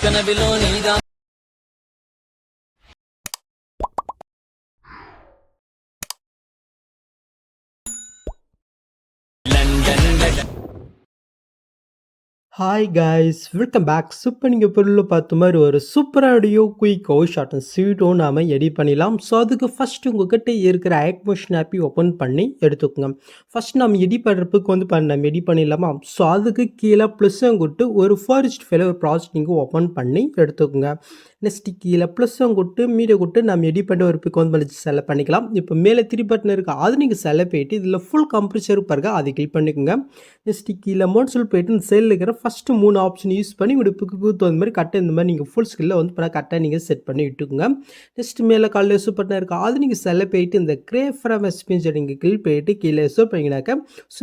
கனவிலோ நீதான். Hi guys, welcome back. Super. நீங்கள் பொருளில் பார்த்த மாதிரி ஒரு சூப்பராக ஆடியோ குயிக்கோ ஷார்ட் அண்ட் ஸ்வீட்டோ நாம் எடிட் பண்ணிடலாம். ஸோ அதுக்கு ஃபஸ்ட்டு உங்கள்கிட்ட இருக்கிற ஆக்மோஷன் ஆப்பை ஓப்பன் பண்ணி எடுத்துக்கோங்க. ஃபஸ்ட் நம்ம எடிட் பண்ணுறதுக்கு நம்ம எடிட் பண்ணிடலாமா? ஸோ அதுக்கு கீழே ப்ளஸ்ஸும் கொடுத்து ஒரு ஃபாரஸ்ட் ஃபைல ஒரு ப்ராஜெக்ட் நீங்கள் ஓப்பன் பண்ணி எடுத்துக்கோங்க. நெக்ஸ்ட்டு கீழே ப்ளஸ்ஸும் கொடுத்து மீடியோ கொடுத்து நம்ம எடிட் பண்ணுற ஒரு பிக் வந்து செலக்ட் பண்ணிக்கலாம். இப்போ மேலே 3 பட்டன் இருக்குது, அது நீங்கள் செலக்ட் போயிட்டு இதில் ஃபுல் கம்ப்ரஸர் பாருங்க, அதை கிளிக் பண்ணிக்கோங்க. நெக்ஸ்ட்டு கீழே மோட்ஸில் போயிட்டு இந்த சைடில் இருக்கிற ஃபஸ்ட்டு 3 ஆப்ஷன் யூஸ் பண்ணி உங்களுடைய பிக்கு தகுந்த மாதிரி கரெக்டாக இந்த மாதிரி நீங்கள் ஃபுல் ஸ்கில்ல வந்து கரெக்டாக நீங்கள் செட் பண்ணி விட்டுக்குங்க. நெக்ஸ்ட்டு மேலே காலையில் எஸ்ஓ பட்டன் இருக்குது, அது நீங்கள் செலக்ட் போயிட்டு இந்த கிரே ஃப்ரம் எக்ஸ்பீரியன்ஸை நீங்கள் கிளிக் போயிட்டு கீழே எஸ்ஓ பண்ணிங்கனாக்கா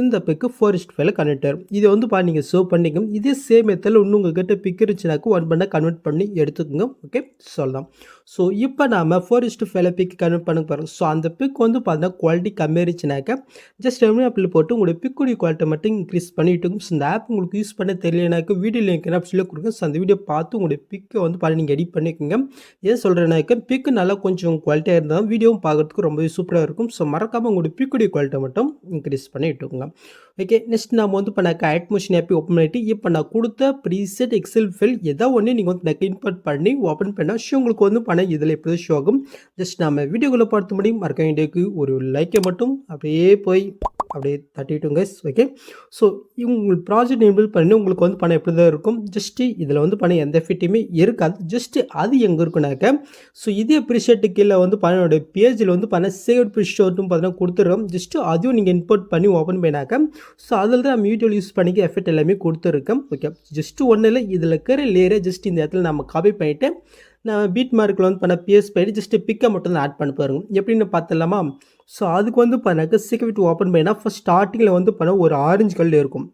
இந்த பிக்கு ஃபாரஸ்ட் ஃபைல கன்வெர்ட் ஆகும். இதை வந்து நீங்கள் சேவ் பண்ணிக்கோங்க. இதே சேம் மெத்தடில் இன்னும் உங்கள்கிட்ட பிக் இருந்துச்சுனாக்கா ஒன் பண்ண கன்வெர்ட் பண்ணி எடுத்துக்கோங்க. ஓகே, சொல்லலாம். ஸோ இப்போ நாம் ஃபாரஸ்ட் ஃபைல பிக் கன்வெர்ட் பண்ண போகிறோம். ஸோ அந்த பிக் வந்து பார்த்தீங்கன்னா குவாலிட்டி கம்மியாக இருந்துச்சுனாக்கா ஜஸ்ட் ஆப்பில் போட்டு உங்களுடைய பிக்குடைய குவாலிட்டி மட்டும் இன்க்ரீஸ் பண்ணிவிட்டு இந்த ஆப் உங்களுக்கு யூஸ் பண்ண தெரியலனாக்கா வீடியோ லிங்க் என்ன சொல்லி கொடுங்க. ஸோ அந்த வீடியோ பார்த்து உங்களுடைய பிக்கை வந்து நீங்கள் எடிட் பண்ணிக்கோங்க. ஏன் சொல்கிறேன்னாக்கா பிக்கு நல்லா கொஞ்சம் குவாலிட்டியாக இருந்தாலும் வீடியோவும் பார்க்குறதுக்கு ரொம்பவே சூப்பராக இருக்கும். ஸோ மறக்காமல் உங்களுடைய பிக்குடைய குவாலிட்டி மட்டும் இன்க்ரீஸ் பண்ணி விட்டுக்கோங்க. ஓகே, நெக்ஸ்ட் நம்ம வந்து ஆட்மோஷன் ஆப்பை ஓப்பன் பண்ணிட்டு இப்போ நான் கொடுத்த ப்ரீசெட் எக்ஸல் ஃபைல் ஏதோ ஒன்று நீங்கள் வந்து இன்புட் பண்ணி ஓப்பன் பண்ணால் உங்களுக்கு வந்து இதில் எப்படி ஷோ ஆகும். ஜஸ்ட் நம்ம வீடியோக்குள்ளே பார்த்து முடியும். மறக்க வேண்டியதுக்கு ஒரு லைக்கை மட்டும் அப்படியே போய் அப்படியே தட்டிட்டுங்க. ஓகே, ஸோ உங்கள் ப்ராஜெக்ட் எனேபிள் பண்ணி உங்களுக்கு வந்து எப்படி தான் இருக்கும். ஜஸ்ட்டு இதில் வந்து எந்த ஃபிட்டுமே இருக்காது. ஜஸ்ட்டு அது எங்கே இருக்குனாக்க ஸோ இதே ப்ரீசெட்டு கீழே வந்து என்னோட பேஜில் வந்து சேவ் ப்ரீஷோட்டும் பார்த்தீங்கன்னா கொடுத்துருக்கோம். ஜஸ்ட்டு அதையும் நீங்கள் இன்புட் பண்ணி ஓப்பன் பண்ணினாக்க ஸோ அதில் தான் நம்ம வீடியோவில் யூஸ் பண்ணிக்க எஃபெக்ட் எல்லாமே கொடுத்துருக்கோம். ஓகே, ஜஸ்ட்டு ஒன்றும் இல்லை, இதில் இருக்கிற லேயரை ஜஸ்ட் இந்த இடத்துல நம்ம காப்பி பண்ணிவிட்டு நான் பீட் மார்க்கில் வந்து பிஎஸ் போயிட்டு ஜஸ்ட்டு பிக்கை மட்டும் தான் ஆட் பண்ண பாருங்க. எப்படின்னு பார்த்துடலாமா? ஸோ அதுக்கு வந்து சீக்கிரம் ஓப்பன் பண்ணினா ஃபஸ்ட் ஸ்டார்டிங்கில் வந்து ஒரு ஆரஞ்சு கல் இருக்கும்.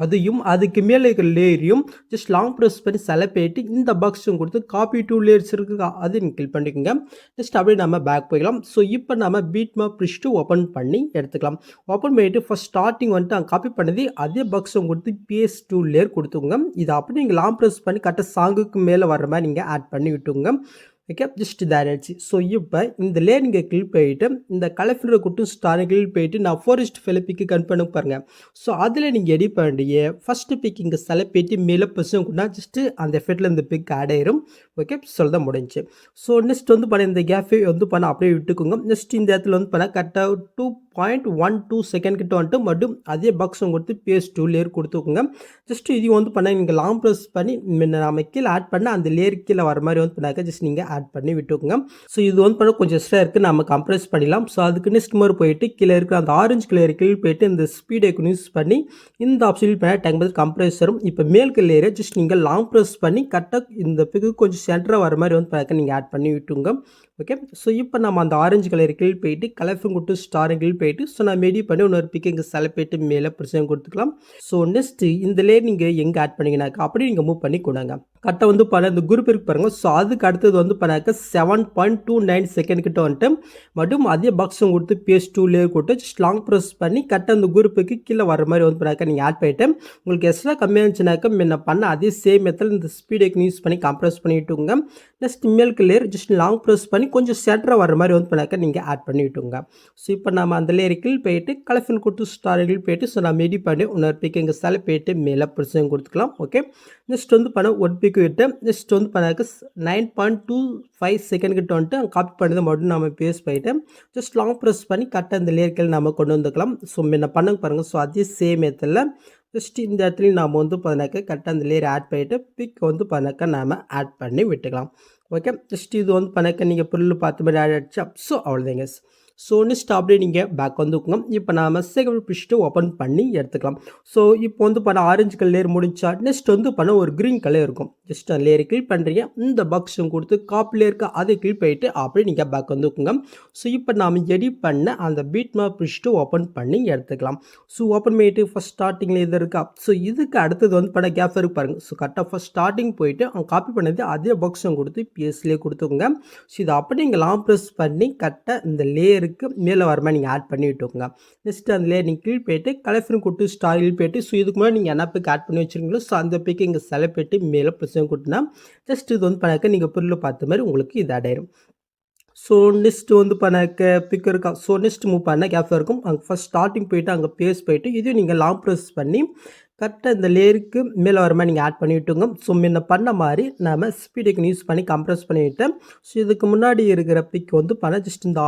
அதையும் அதுக்கு மேலே இருக்கிற லேயரையும் ஜஸ்ட் லாங் ப்ரெஸ் பண்ணி செலக்ட் பண்ணிட்டு இந்த பாக்ஸும் கொடுத்து காப்பி 2 லேயர்ஸ் இருக்குது, அது நீங்கள் கிளிக் பண்ணிக்கோங்க. ஜஸ்ட் அப்படியே நம்ம பேக் போய்க்கலாம். ஸோ இப்போ நம்ம பீட் மார்க் ப்ரிஸ்ட்டு ஓப்பன் பண்ணி எடுத்துக்கலாம். ஓப்பன் பண்ணிவிட்டு ஃபஸ்ட் ஸ்டார்டிங் வந்துட்டு அங்கே காப்பி பண்ணது அதே பாக்ஸும் கொடுத்து பிஎஸ் 2 லேயர் கொடுத்துக்கோங்க. இதை அப்படி நீங்கள் லாங் ப்ரெஸ் பண்ணி கரெக்டாக சாங்குக்கு மேலே வர மாதிரி நீங்கள் ஆட் பண்ணி விட்டுங்க. ஓகே, ஜஸ்ட் ஆயிடுச்சு. ஸோ இப்போ இந்த லேயர் நீங்கள் கிளிக் போயிட்டு இந்த கலர் ஃபில்டரை கொடுத்து ஸ்டார் கிளிக் போயிட்டு நான் ஃபாரஸ்ட் ஃபைல பிக்கு கன்ட் பண்ண பாருங்கள். ஸோ அதில் நீங்கள் எடிட் பண்ணிய ஃபஸ்ட்டு பிக் இங்கே செலக்ட் போயிட்டு மேலே பர்சன் கூட ஜஸ்ட்டு அந்த எஃபெக்டில் இந்த பிக் ஆட் ஆயிரும். ஓகே, சொல்ல முடிஞ்சு. ஸோ நெக்ஸ்ட் வந்து இந்த கேஃபே வந்து அப்படியே விட்டுக்கோங்க. நெக்ஸ்ட் இந்த இடத்துல வந்து கரெக்டாக 2.12 செகண்ட் கிட்ட வந்துட்டு மட்டும் அதே பாக்ஸும் கொடுத்து பேஸ் 2 லேயர் கொடுத்துக்கோங்க. ஜஸ்ட் இது வந்து நீங்கள் லாங் ப்ரெஸ் பண்ணி நம்ம கீழே ஆட் பண்ண அந்த லேயர் கீழே வர மாதிரி வந்து ஜஸ்ட் நீங்கள் ஆட் பண்ணி விட்டுக்கோங்க. ஸோ இது வந்து கொஞ்சம் எக்ஸ்ட்ரா இருக்குது, நம்ம கம்ப்ரெஸ் பண்ணிடலாம். ஸோ அதுக்கு நெக்ஸ்ட் மாதிரி போயிட்டு கீழே இருக்கிற அந்த ஆரஞ்சு கலர் கீழே போயிட்டு இந்த ஸ்பீட் ஐக்கன் யூஸ் பண்ணி இந்த ஆப்ஷன் பண்ணி டேங்க் பதில் கம்ப்ரெஸரும் இப்போ மேல்க்கு லேயரை ஜஸ்ட் நீங்கள் லாங் ப்ரெஸ் பண்ணி கரெக்டாக இந்த பிக்கு கொஞ்சம் சென்டராக வர மாதிரி வந்து நீங்கள் ஆட் பண்ணி விட்டுங்க. ஓகே, ஸோ இப்போ நம்ம அந்த ஆரஞ்சு கலர் கீழ் போயிட்டு கலர்ஃபுல் கொடுத்து ஸ்டார் கீழ் போயிட்டு ஸோ நான் மெடி பண்ணி இன்னொரு பிக்கு இங்கே செலக்ட் போயிட்டு மேலே பிரச்சனை கொடுத்துக்கலாம். ஸோ நெக்ஸ்ட்டு இந்த லேயர் நீங்கள் எங்கே ஆட் பண்ணிங்கனாக்கா அப்படியே நீங்கள் மூவ் பண்ணி கொடுங்க. கரெக்டாக வந்து இந்த குரூப் இருக்கு பாருங்கள். ஸோ அதுக்கு அடுத்தது வந்து 7.29 செகண்ட் கிட்ட வந்துட்டு மட்டும் அதே பாக்ஸும் கொடுத்து பேஸ் 2 லேயர் கொடுத்து ஜஸ்ட் லாங் ப்ரெஸ் பண்ணி கரெக்டாக அந்த குரூப்புக்கு கீழே வர மாதிரி வந்து நீங்கள் ஆட் பண்ணிட்டு உங்களுக்கு எக்ஸ்ட்ரா கம்மியாக இருந்துச்சுனாக்கா என்ன பண்ண அதே சேம் மெத்தட் இந்த ஸ்பீட் ஐக்கன் யூஸ் பண்ணி கம்ப்ரெஸ் பண்ணிவிட்டுங்க. நெக்ஸ்ட் மேல்க்கு லேயர் ஜஸ்ட் லாங் ப்ரெஸ் பண்ணி கொஞ்சம் சென்டராக வர மாதிரி வந்து நீங்கள் ஆட் பண்ணி விட்டுங்க. ஸோ இப்போ நம்ம அந்த லேயருக்கு போயிட்டு கலர்ஃபுல் கொடுத்து ஸ்டாரில் போயிட்டு ஸோ நான் மெடி பண்ணி இன்னொரு பிக்கு இங்கே செலக்ட் போயிட்டு மேலே பிரச்சனை கொடுத்துக்கலாம். ஓகே, நெக்ஸ்ட் வந்து ஒரு பிக்கு விட்டு நெக்ஸ்ட் வந்து 9.25 செகண்ட் கிட்ட வந்துட்டு காப்பி பண்ணதை மட்டும் நம்ம பேஸ் போயிட்டு ஜஸ்ட் லாங் ப்ரெஸ் பண்ணி கரெக்டாக அந்த லேயர்கள் நம்ம கொண்டு வந்துக்கலாம். ஸோ என்ன பண்ண பாருங்கள். ஸோ அதே சேம் இடத்துல ஜஸ்ட் இந்த இடத்துலையும் நாம் வந்து கரெக்டாக அந்த லேயர் ஆட் பண்ணிவிட்டு பிக் வந்து நாம் ஆட் பண்ணி விட்டுக்கலாம். ஓகே, ஜஸ்ட் இது வந்து நீங்கள் பொருள் பார்த்த மாதிரி ஆட் ஆகிடுச்சு. ஸோ அவ்வளோதாங்க. ஸோ நெக்ஸ்ட் அப்படியே நீங்கள் பேக் வந்துக்குங்க. இப்போ நாம் செகண்ட் பிடிச்சிட்டு ஓப்பன் பண்ணி எடுத்துக்கலாம். ஸோ இப்போ வந்து ஆரஞ்சு கலர் லேயர் முடிஞ்சா நெக்ஸ்ட் வந்து ஒரு க்ரீன் கலர் இருக்கும். ஜஸ்ட் அந்த லேயர் கிளிக் பண்ணுறீங்க, இந்த பாக்ஸும் கொடுத்து காப்பி லேயருக்கு அதை கிளிக் பண்ணிட்டு அப்படியே நீங்கள் பேக் வந்துக்குங்க. ஸோ இப்போ நாம் எடிட் பண்ண அந்த பீட் மேப் பிடிச்சிட்டு ஓப்பன் பண்ணி எடுத்துக்கலாம். ஸோ ஓப்பன் பண்ணிட்டு ஃபஸ்ட் ஸ்டார்டிங்கில் இது இருக்கா. ஸோ இதுக்கு அடுத்தது வந்து கேப் இருக்கு பாருங்கள். ஸோ கரெக்டாக ஃபஸ்ட் ஸ்டார்டிங் போயிட்டு அவங்க காப்பி பண்ணது அதே பாக்ஸும் கொடுத்து பிஎஸ்லேயே கொடுத்துக்கோங்க. ஸோ இதை அப்படி நீங்கள் லாங் ப்ரெஸ் பண்ணி கரெக்டாக இந்த லேயருக்கு மேலே வர மாதிரி நீங்கள் ஆட் பண்ணி விட்டுக்கோங்க. நெக்ஸ்ட் அந்த லேயர் நீங்கள் கீழ் போயிட்டு கலர்ஃபுல் கொடுத்து ஸ்டாரில் போயிட்டு ஸோ இதுக்கு முன்னாடி நீங்கள் என்ன பிக் ஆட் பண்ணி வச்சுருக்கீங்களோ ஸோ அந்த பிக்கு இங்கே செலக்ட் போயிட்டு மேலே ப்ரெஸ் ப்ளஸ்ஸையும் கொடுத்தனா ஜஸ்ட் இது வந்து பண்ணாக்க நீங்கள் பொருள் பார்த்த மாதிரி உங்களுக்கு இது ஆட் ஆயிரும். ஸோ நெக்ஸ்ட் வந்து பண்ணாக்க பிக் இருக்கா. ஸோ நெக்ஸ்ட் மூவ் பண்ண கேப் இருக்கும். அங்கே ஃபஸ்ட் ஸ்டார்டிங் போயிட்டு அங்கே பேஸ் போயிட்டு இதையும் நீங்கள் லாங் ப்ரெஸ் பண்ணி கரெக்டாக இந்த லேயருக்கு மேலே வர மாதிரி நீங்கள் ஆட் பண்ணி விட்டுங்க. ஸோ முன்ன பண்ண மாதிரி நம்ம ஸ்பீடுக்கு யூஸ் பண்ணி கம்ப்ரெஸ் பண்ணிவிட்டேன். ஸோ இதுக்கு முன்னாடி இருக்கிற பிக் வந்து பண்ண ஜஸ்ட் இந்த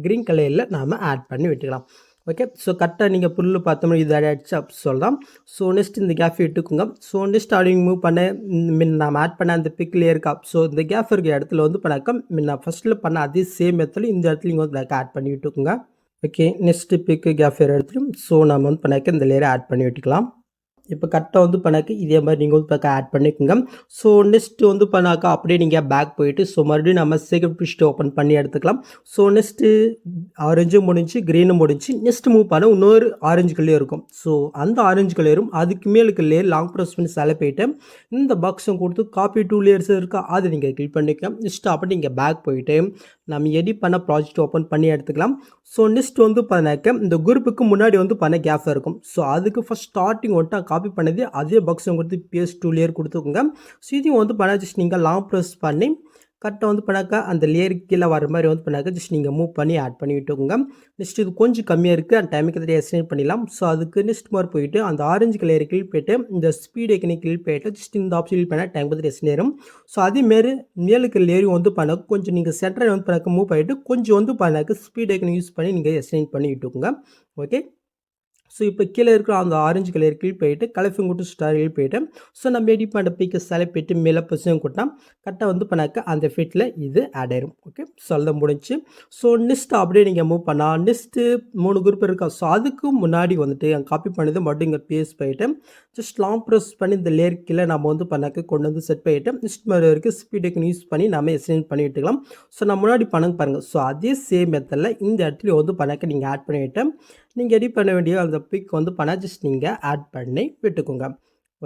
க்ரீன் கலரில் நாம் ஆட் பண்ணி விட்டுக்கலாம். ஓகே. ஸோ கரெக்டாக நீங்கள் புல் பார்த்தோம்னா இது ஆயிடுச்சு அப்படி சொல்லலாம். ஸோ நெக்ஸ்ட் இந்த கேஃப் விட்டுக்குங்க. ஸோ நெக்ஸ்ட் அப்படிங்க மூவ் பண்ண நம்ம ஆட் பண்ண அந்த பிக்லேயே இருக்கா. ஸோ இந்த கேஃப் இருக்கிற இடத்துல வந்து பண்ணாக்க நான் ஃபஸ்ட்டில் பண்ண அதே சேம் மெத்தடில் இந்த இடத்துல நீங்கள் வந்து ஆட் பண்ணி விட்டுக்குங்க. ஓகே. நெக்ஸ்ட் பிக்கு கேஃப் இடத்துலையும் ஸோ நம்ம வந்து பண்ணாக்க இந்த லேயரை ஆட் பண்ணி விட்டுக்கலாம். இப்போ கரெக்டாக வந்து பண்ணாக்க இதே மாதிரி நீங்கள் வந்து ஆட் பண்ணிக்கோங்க. ஸோ நெக்ஸ்ட் வந்து பண்ணாக்கா அப்படியே நீங்கள் பேக் போயிட்டு ஸோ மறுபடியும் நம்ம செகண்ட் பிஸ்ட் ஓப்பன் பண்ணி எடுத்துக்கலாம். ஸோ நெக்ஸ்ட்டு ஆரஞ்சும் முடிஞ்சு க்ரீனும் முடிஞ்சு நெக்ஸ்ட் மூவ் பண்ண இன்னொரு ஆரஞ்சு கலர் இருக்கும். ஸோ அந்த ஆரஞ்சு கலரும் அதுக்கு மேலுக்கு லேயர் லாங் ப்ரெஸ் பண்ணி போயிட்டு இந்த பாக்ஸும் கொடுத்து காப்பி 2 லேயர்ஸ் இருக்கா அதை நீங்கள் கிளிக் பண்ணிக்கலாம். நெக்ஸ்ட் அப்படி நீங்கள் பேக் போயிட்டு நம்ம எடிட் பண்ண ப்ராஜெக்ட் ஓப்பன் பண்ணி எடுத்துக்கலாம். ஸோ நெக்ஸ்ட் வந்து பண்ணாக்க இந்த குரூப்புக்கு முன்னாடி வந்து பண்ண கேப் இருக்கும். ஸோ அதுக்கு ஃபஸ்ட் ஸ்டார்டிங் வந்துட்டு காப்பி பண்ணது அதே பாக்ஸும் கொடுத்து PS2 லேயர் கொடுத்துக்கோங்க. ஸோ இதையும் வந்து பண்ண ஜஸ்ட் நீங்கள் லாங் ப்ரெஸ் பண்ணி கரெக்டாக வந்து பண்ணாக்கா அந்த லேயருக்கு கீழே வர மாதிரி வந்து பண்ணாக்க ஜஸ்ட் நீங்கள் மூவ் பண்ணி ஆட் பண்ணி விட்டுக்கோங்க. நெக்ஸ்ட் இது கொஞ்சம் கம்மியாக இருக்குது அந்த டைமுக்கு எதாவது எக்ஸ்டெண்ட் பண்ணிடலாம். ஸோ அதுக்கு நெக்ஸ்ட் மாதிரி போயிட்டு அந்த ஆரஞ்சு கலர் கிளிக் போயிட்டு இந்த ஸ்பீட் ஐக்கனை கிளிக் போயிட்டு ஜஸ்ட் இந்த ஆப்ஷன் கிளிக் பண்ணால் டைம் பார்த்து எக்ஸ்டெண்ட் ஆயிரும். ஸோ அதேமாரி மேலுக்கு லேயரும் வந்து பண்ண கொஞ்சம் நீங்கள் சென்டரை வந்து பண்ணாக்க மூவ் பண்ணிட்டு கொஞ்சம் வந்து பண்ணாக்க ஸ்பீட் ஐக்கனை யூஸ் பண்ணி நீங்கள் எக்ஸ்டெண்ட் பண்ணி விட்டுக்கோங்க. ஓகே. ஸோ இப்போ கீழே இருக்கிற அந்த ஆரஞ்சு கலர் கிளிக் போயிட்டு கலஃபிங் கொடுத்து ஸ்டார் கிளிக் போயிட்டு ஸோ நம்ம எடிட் பண்ண பிக்கு செலக்ட் போயிட்டு மேலே பசும் கொடுத்தா கரெக்டாக வந்து பண்ணாக்க அந்த ஃபிட்டில் இது ஆட் ஆயிரும். ஓகே. ஸோ அதை முடிஞ்சு ஸோ நெக்ஸ்ட் அப்படியே நீங்கள் மூவ் பண்ணால் நெக்ஸ்ட்டு 3 குரூப் இருக்கா. ஸோ அதுக்கு முன்னாடி வந்துட்டு காப்பி பண்ணது மட்டும் இங்கே பேஸ் போயிட்டு ஜஸ்ட் லாங் ப்ரெஸ் பண்ணி இந்த லேயர் கீழே நம்ம வந்து பண்ணாக்க கொண்டு வந்து செட் பண்ணிவிட்டு நெக்ஸ்ட் மாதிரி வரைக்கும் ஸ்பீடுக்கு யூஸ் பண்ணி நம்ம எக்ஸ்டெண்ட் பண்ணி விட்டுக்கலாம். ஸோ நான் முன்னாடி பண்ண பாருங்கள். ஸோ அதே சேம் மெத்தடில் இந்த இடத்துல வந்து பண்ணாக்க நீங்கள் ஆட் பண்ணிவிட்டு நீங்கள் எடிட் பண்ண வேண்டிய அந்த பிக் வந்து பண்ண ஜஸ்ட் நீங்கள் ஆட் பண்ணி விட்டுக்கோங்க.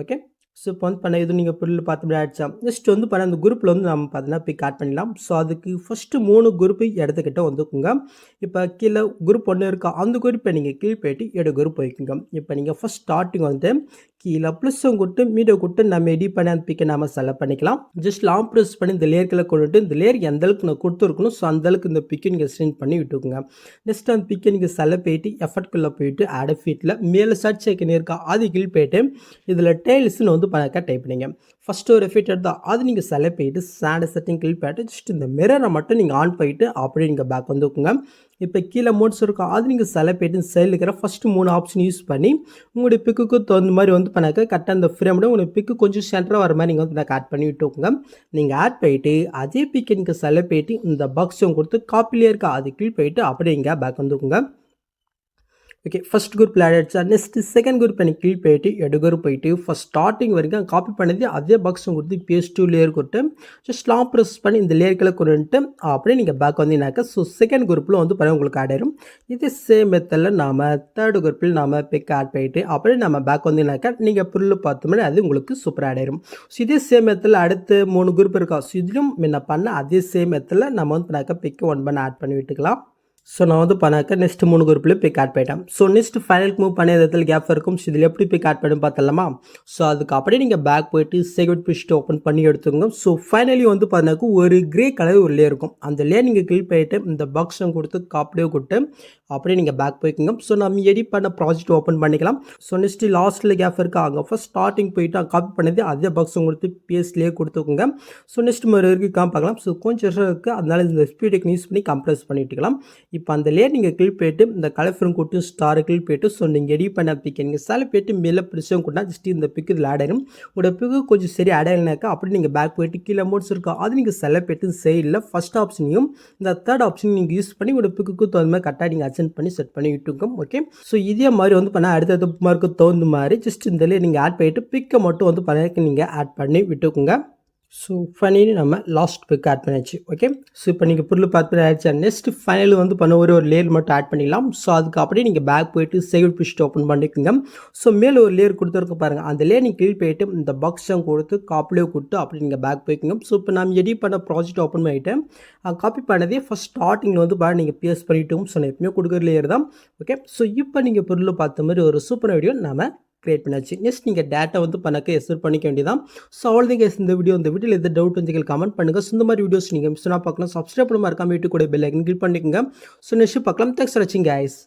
ஓகே. ஸோ இப்போ வந்து பண்ண இது நீங்கள் பொருள் பார்த்து ஆயிடுச்சா. நெக்ஸ்ட் வந்து பண்ண அந்த குரூப்பில் வந்து நம்ம பார்த்தீங்கன்னா பிக் ஆட் பண்ணிடலாம். ஸோ அதுக்கு ஃபஸ்ட்டு 3 குரூப்பு எடுத்துக்கிட்ட வந்துக்குங்க. இப்போ கீழே குரூப் 1 இருக்கா அந்த குரூப்பை நீங்கள் கீழே போயிட்டு 7 குரூப் வைக்குங்க. இப்போ நீங்கள் ஃபஸ்ட் ஸ்டார்டிங் வந்து கீழே ப்ளஸ்ஸும் கொடுத்து மீடியோ கொடுத்து நம்ம எடிட் பண்ணி அந்த பிக்கை நம்ம செலக்ட் பண்ணிக்கலாம். ஜஸ்ட் லாங் ப்ரெஸ் பண்ணி இந்த லேயர்களை கொண்டுட்டு இந்த லேயர் எந்த அளவுக்கு நான் கொடுத்துருக்கணும் ஸோ அந்தளவுக்கு இந்த பிக்கை நீங்கள் எக்ஸ்டெண்ட் பண்ணி விட்டுக்குங்க. நெக்ஸ்ட் அந்த பிக்கை நீங்கள் செலக்ட் போயிட்டு எஃபர்ட்குள்ளே போயிட்டு ஆட் ஃபீட்டில் மேலே சர்ச் ஐக்கன் இருக்கா அது கீழ் போயிட்டு இதில் டெய்ல்ஸ்னு வந்து பண்ணாக்க டைப் பண்ணிங்க. ஃபஸ்ட்டு ஒரு எஃபெக்ட் எடுத்தால் அது நீங்கள் செலக்ட் போயிட்டு ஸ்டாண்ட் செட்டிங் கிளிக் பண்ணிட்டு ஜஸ்ட் இந்த மிரரை மட்டும் நீங்கள் ஆன் பண்ணிட்டு அப்படியே நீங்கள் பேக் வந்துக்குங்க. இப்போ கீழே மோட்ஸ் இருக்கும் அது நீங்கள் செலக்ட் போயிட்டு சைடில் இருக்கிற ஃபஸ்ட்டு 3 ஆப்ஷன் யூஸ் பண்ணி உங்களுடைய பிக்குக்கு தகுந்த மாதிரி வந்து பண்ணாக்க கரெக்டாக அந்த ஃப்ரேமோட உங்களுக்கு பிக்கு கொஞ்சம் சென்டராக வர மாதிரி நீங்கள் வந்து ஆட் பண்ணி விட்டுக்கோங்க. நீங்கள் ஆட் பண்ணிட்டு அதே பிக்கை நீங்கள் செலக்ட் போயிட்டு இந்த பாக்ஸும் கொடுத்து காப்பிலே இருக்கா அது கிளிக் போயிட்டு அப்படியே இங்கே பேக் வந்துக்குங்க. ஓகே. ஃபஸ்ட் குரூப்பில் ஆட் ஆகிடுச்சா. நெக்ஸ்ட்டு செகண்ட் குரூப் எனக்கு கீழ் போயிட்டு எடுக்கிற போயிட்டு ஃபஸ்ட் ஸ்டார்டிங் வரைக்கும் காப்பி பண்ணது அதே பாக்ஸும் கொடுத்து PS2 லேயர் கொடுத்து ஜஸ்ட் லாங் ப்ரெஸ் பண்ணி இந்த லேயர்களை கொண்டுட்டு அப்படியே நீங்கள் பேக் வந்தீங்கன்னாக்கா ஸோ செகண்ட் குரூப்பில் வந்து பண்ண உங்களுக்கு ஆட் ஆயிரும். இதே சேம் மெத்தடில் நாம் தேர்ட் குரூப்பில் நாம் பிக் ஆட் பண்ணிட்டு அப்படியே நம்ம பேக் வந்தீங்கன்னாக்கா நீங்கள் பொருள் பார்த்தோம்னா அது உங்களுக்கு சூப்பர் ஆட் ஆயிரும். ஸோ இதே சேம் மெத்தடில் அடுத்து 3 குரூப் இருக்கா. ஸோ இதுலையும் முன்ன பண்ண அதே சேம் மெத்தடில் நம்ம வந்து பண்ணாக்க பிக்கு 1 பண்ண ஆட் பண்ணி விட்டுக்கலாம். ஸோ நான் வந்து பண்ணாக்க நெக்ஸ்ட் 3 குரூப்லேயும் பிக் ஆட் பண்ணிட்டேன். ஸோ நெக்ஸ்ட் ஃபைனலுக்கு மூவ் பண்ண இடத்துல கேப் இருக்கும். ஸோ இதில் எப்படி பிக் ஆட் பண்ணி பார்த்தலாமா. ஸோ அதுக்கு அப்படியே நீங்கள் பேக் போயிட்டு செகண்ட் பிஸ்ட் ஓப்பன் பண்ணி எடுத்துங்க. ஸோ ஃபைனலி வந்து பார்த்தாக்க ஒரு கிரே கலர் ஒரு லேயர் இருக்கும். அந்த லேயர் நீங்கள் கிளிக் பண்ணிட்டு இந்த பாக்ஸும் கொடுத்து காப்பிலே கொடுத்து அப்படியே நீங்கள் பேக் போய்க்குங்க. ஸோ நம்ம எடிட் பண்ண ப்ராஜெக்ட் ஓப்பன் பண்ணிக்கலாம். ஸோ நெக்ஸ்ட்டு லாஸ்ட்டில் கேப் இருக்கா அங்கே ஃபஸ்ட் ஸ்டார்டிங் போயிட்டு காப்பி பண்ணது அதே பாக்ஸும் கொடுத்து பேஸ்லேயே கொடுத்துக்கோங்க. ஸோ நெக்ஸ்ட் மாதிரி வரைக்கும் காமிப்பாக்கலாம். ஸோ கொஞ்சம் வருஷம் இருக்குது அதனால இந்த ஸ்பீடுக்கு யூஸ் பண்ணி கம்ப்ரெஸ் பண்ணிட்டுக்கலாம். இப்போ அந்த லேயர் நீங்கள் கிளிக் போயிட்டு இந்த கலர் ஃபிரம் கொடுத்து ஸ்டார் கிளிக் போயிட்டு ஸோ நீங்கள் எடிட் பண்ண பிக்கை நீங்கள் செலக்ட் போயிட்டு மேலே பிடிச்சவங்க கூட ஜஸ்ட் இந்த பிக்கு இதில் ஆட் ஆயிடும். உங்களோட பிக்கு கொஞ்சம் சரி ஆட் ஆகினாக்கா அப்படி நீங்கள் பேக் போயிட்டு கீழே மோட்ஸ் இருக்கா அது நீங்கள் செலக்ட் போயிட்டு சைடில் ஃபஸ்ட் ஆப்ஷனையும் இந்த தேர்ட் ஆப்ஷனையும் நீங்கள் யூஸ் பண்ணி உங்களோட பிக்கு தகுந்த மாதிரி கரெக்டாக நீங்கள் அட்ஜென்ட் பண்ணி செட் பண்ணி விட்டுருக்கோம். ஓகே. ஸோ இதே மாதிரி வந்து பண்ணால் அடுத்தது மார்க்கு தகுந்த மாதிரி ஜஸ்ட் இந்த லேயர் நீங்கள் ஆட் பண்ணிட்டு பிக்கை மட்டும் வந்து பண்ண நீங்கள் ஆட் பண்ணி விட்டுக்கோங்க. ஸோ ஃபைனலி நம்ம லாஸ்ட் பிக் ஆட் பண்ணியாச்சு. ஓகே. ஸோ இப்போ நீங்கள் பொருள் பார்த்து ஆயிடுச்சு. நெக்ஸ்ட் ஃபைனல் வந்து பண்ண ஒரு லேயர் மட்டும் ஆட் பண்ணிடலாம். ஸோ அதுக்கு அப்படியே நீங்கள் பேக் போயிட்டு செகண்ட் பிஸ்ட் ஓப்பன் பண்ணிக்கோங்க. ஸோ மேலே ஒரு லேயர் கொடுத்துருக்க பாருங்கள் அந்த லேயர் நீங்கள் கீழ் போயிட்டு இந்த பாக்ஸும் கொடுத்து காப்பிலே கொடுத்து அப்படி நீங்கள் பேக் போய்க்குங்க. ஸோ இப்போ நம்ம எடிட் பண்ண ப்ராஜெக்ட் ஓப்பன் பண்ணிவிட்டு காப்பி பண்ணதே ஃபஸ்ட் ஸ்டார்டிங்கில் வந்து பாருங்கள் நீங்கள் பேஸ்ட் பண்ணிவிட்டோம். ஸோ நான் எப்பவுமே கொடுக்குற லேயர் தான். ஓகே. ஸோ இப்போ நீங்கள் பொருள் பார்த்த மாதிரி ஒரு சூப்பர் வீடியோ நம்ம கிரியேட் பண்ணியாச்சு. நெக்ஸ்ட் நீங்க டேட்டா வந்து பண்ணாக்க எக்ஸ்போர்ட் பண்ணிக்க வேண்டியதான். ஸோ அவ்வளோதான் கைஸ் இந்த வீடியோ. இந்த வீடியோல எந்த டவுட் வந்து கீழ கமெண்ட் பண்ணுங்க. ஸோ இந்த மாதிரி வீடியோஸ் நீங்க மிஸ் பண்ணாம பார்க்கலாம். சப்ஸ்கிரைப் பண்ண மறக்காம யூடியூப் கூட பெல் ஐக்கன் கிளிக் பண்ணிக்கோங்க. ஸோ நெக்ஸ்ட் பார்க்கலாம். தேங்க்ஸ் ஃபார் வாட்சிங் கைஸ்.